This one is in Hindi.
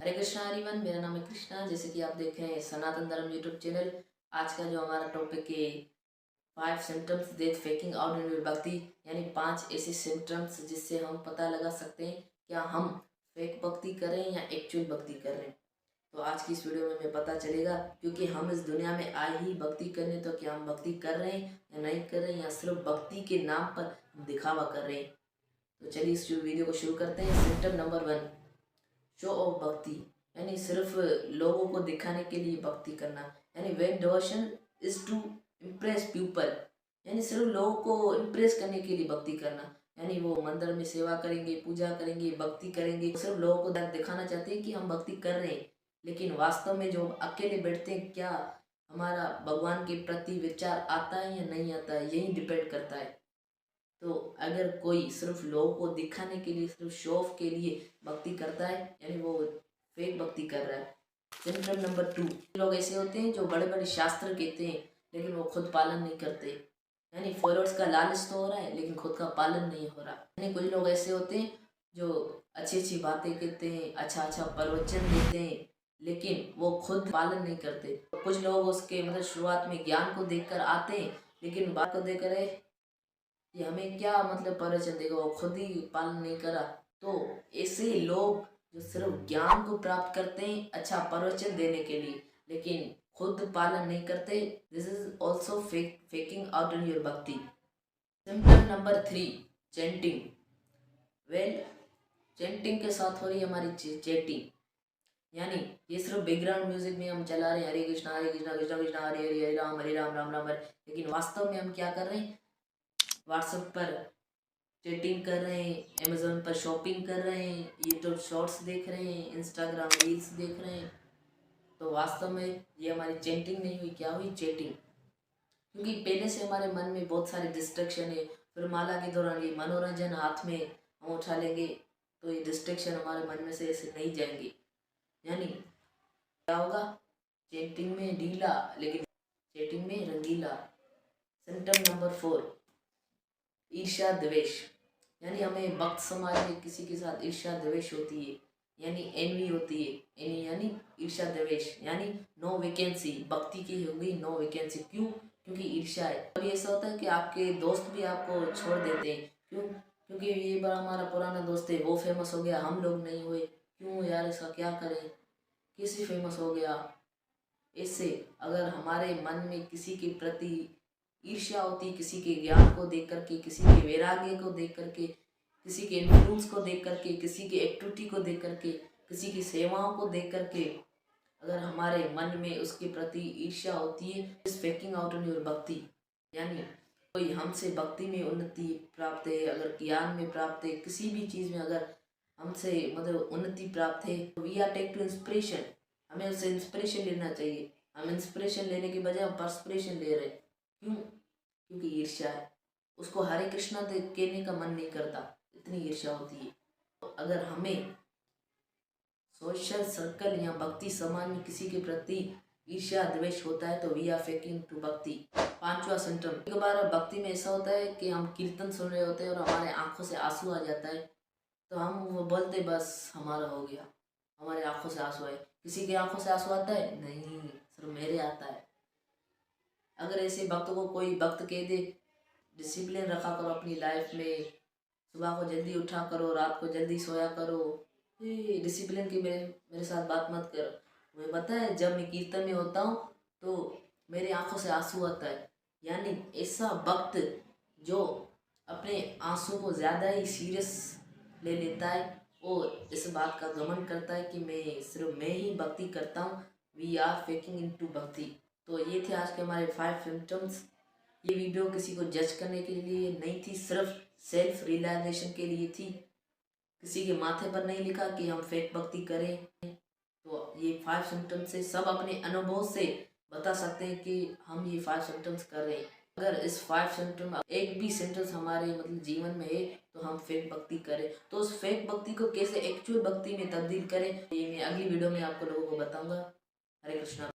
हरे कृष्णा एवरीवन, मेरा नाम है कृष्णा। जैसे कि आप देख रहे हैं सनातन धर्म यूट्यूब चैनल। आज का जो हमारा टॉपिक है 5 सिम्टम्स दैट फेकिंग आउट इन भक्ति, यानी 5 ऐसे सिम्टम्स जिससे हम पता लगा सकते हैं क्या हम फेक भक्ति कर रहे हैं या एक्चुअल भक्ति कर रहे हैं। तो आज की इस वीडियो में हमें पता चलेगा, क्योंकि हम इस दुनिया में आए ही भक्ति करने, तो क्या हम भक्ति कर रहे हैं या नहीं कर रहे हैं, या सिर्फ भक्ति के नाम पर हम दिखावा कर रहे हैं। तो चलिए इस वीडियो को शुरू करते हैं। सिम्टम नंबर 1, शो ऑफ भक्ति, यानी सिर्फ लोगों को दिखाने के लिए भक्ति करना। यानी when devotion is to impress people, यानी सिर्फ लोगों को इम्प्रेस करने के लिए भक्ति करना। यानी वो मंदिर में सेवा करेंगे, पूजा करेंगे, भक्ति करेंगे, सिर्फ लोगों को दिखाना चाहते हैं कि हम भक्ति कर रहे हैं, लेकिन वास्तव में जो अकेले बैठते हैं, क्या हमारा भगवान के प्रति विचार आता है या नहीं आता है, यही डिपेंड करता है। तो अगर कोई सिर्फ लोगों को दिखाने के लिए, सिर्फ शो ऑफ के लिए भक्ति करता है, यानी वो फेक भक्ति कर रहा है। सिम्टम नंबर 2, लोग ऐसे होते हैं जो बड़े बड़े शास्त्र कहते हैं लेकिन वो खुद पालन नहीं करते। यानी फॉलोअर्स का लालच तो हो रहा है लेकिन खुद का पालन नहीं हो रहा। यानी कुछ लोग ऐसे होते हैं जो अच्छी अच्छी बातें कहते हैं, अच्छा अच्छा प्रवचन देते हैं, लेकिन वो खुद पालन नहीं करते। तो कुछ लोग उसके शुरुआत में ज्ञान को देखकर आते हैं, लेकिन बात को देखकर कि हमें क्या प्रवचन देगा, वो खुद ही पालन नहीं करा। तो ऐसे लोग जो सिर्फ ज्ञान को प्राप्त करते हैं अच्छा प्रवचन देने के लिए, लेकिन खुद पालन नहीं करते, this is also faking out in your bhakti. Symptom number 3, chanting. Well, chanting के साथ हो रही है हमारी चैटिंग। यानी ये सिर्फ बैकग्राउंड म्यूजिक में हम चला रहे हैं, हरे कृष्णा कृष्णा कृष्णा हरे हरे, हरे राम राम राम हरे, लेकिन वास्तव में हम क्या कर रहे हैं, व्हाट्सएप पर चैटिंग कर रहे हैं, अमेज़ोन पर शॉपिंग कर रहे हैं, यूट्यूब शॉर्ट्स देख रहे हैं, इंस्टाग्राम रील्स देख रहे हैं। तो वास्तव में ये हमारी चैटिंग नहीं हुई, क्या हुई, चैटिंग। क्योंकि पहले से हमारे मन में बहुत सारे डिस्ट्रैक्शन है, फिर माला के दौरान ये मनोरंजन हाथ में हम उठा लेंगे, तो ये डिस्ट्रैक्शन हमारे मन में से ऐसे नहीं जाएंगे। यानी क्या होगा, चैटिंग में ढीला लेकिन चैटिंग में रंगीला। सिम्टम नंबर 4, ईर्ष्या द्वेष। यानी हमें भक्त समाज में किसी के साथ ईर्ष्या द्वेष होती है, यानी एनवी होती है। एनी यानी ईर्ष्या द्वेष, यानी नो वैकेंसी। भक्ति की होगी नो वैकेंसी, क्यों, क्योंकि ईर्ष्या है। कभी ऐसा होता है कि आपके दोस्त भी आपको छोड़ देते हैं, क्यों, क्योंकि ये बड़ा हमारा पुराना दोस्त है, वो फेमस हो गया, हम लोग नहीं हुए, क्यों यार, ऐसा क्या करें, किसी फेमस हो गया। इससे अगर हमारे मन में किसी के प्रति ईर्ष्या होती, किसी के ज्ञान को देख करके, किसी के वैराग्य को देख करके, किसी के इन्फ्लुएंस को देख करके, किसी की एक्टिविटी को देख करके, किसी की सेवाओं को देख करके अगर हमारे मन में उसके प्रति ईर्ष्या होती है, इस फेकिंग आउट इन योर भक्ति। यानी कोई हमसे भक्ति में उन्नति प्राप्त है, अगर ज्ञान में प्राप्त है, किसी भी चीज़ में अगर हमसे उन्नति प्राप्त है, तो we are take to inspiration. हमें उससे इंस्पिरेशन लेना चाहिए। हम इंस्पिरेशन लेने के बजाय हम पर्सपिरेशन ले रहे हैं, क्यों, क्योंकि ईर्ष्या है। उसको हरे कृष्णा कहने का मन नहीं करता, इतनी ईर्ष्या होती है। तो अगर हमें सोशल सर्कल या भक्ति समाज में किसी के प्रति ईर्ष्या द्वेष होता है, तो वी आर फेकिंग टू भक्ति। 5वां सिम्टम, एक बार भक्ति में ऐसा होता है कि हम कीर्तन सुन रहे होते हैं और हमारे आंखों से आंसू आ जाता है, तो हम वो बोलते बस हमारा हो गया, हमारे आंखों से आंसू आए। किसी की आंखों से आंसू आता है नहीं, सिर्फ मेरे आता है। अगर ऐसे भक्त को कोई भक्त कह दे डिसिप्लिन रखा करो अपनी लाइफ में, सुबह को जल्दी उठा करो, रात को जल्दी सोया करो, ये डिसिप्लिन की मेरे साथ बात मत करो, मुझे पता है जब मैं कीर्तन में होता हूँ तो मेरी आंखों से आंसू आता है। यानी ऐसा भक्त जो अपने आंसू को ज़्यादा ही सीरियस ले लेता है और इस बात का घमंड करता है कि मैं ही भक्ति करता हूँ, we are faking into भक्ति। तो ये थे आज के हमारे 5 सिम्टम्स। ये वीडियो किसी को जज करने के लिए नहीं थी, सिर्फ सेल्फ रियलाइजेशन के लिए थी। किसी के माथे पर नहीं लिखा कि हम फेक भक्ति करें। तो ये 5 सिम्टम्स से सब अपने अनुभव से बता सकते हैं कि हम ये 5 सिम्टम्स कर रहे हैं। अगर इस 5 सिम्टम एक भी सिम्टम्स हमारे जीवन में है तो हम फेक भक्ति करें। तो उस फेक भक्ति को कैसे एक्चुअल भक्ति में तब्दील करें, ये मैं अगली वीडियो में आपको लोगों को बताऊंगा। हरे कृष्णा।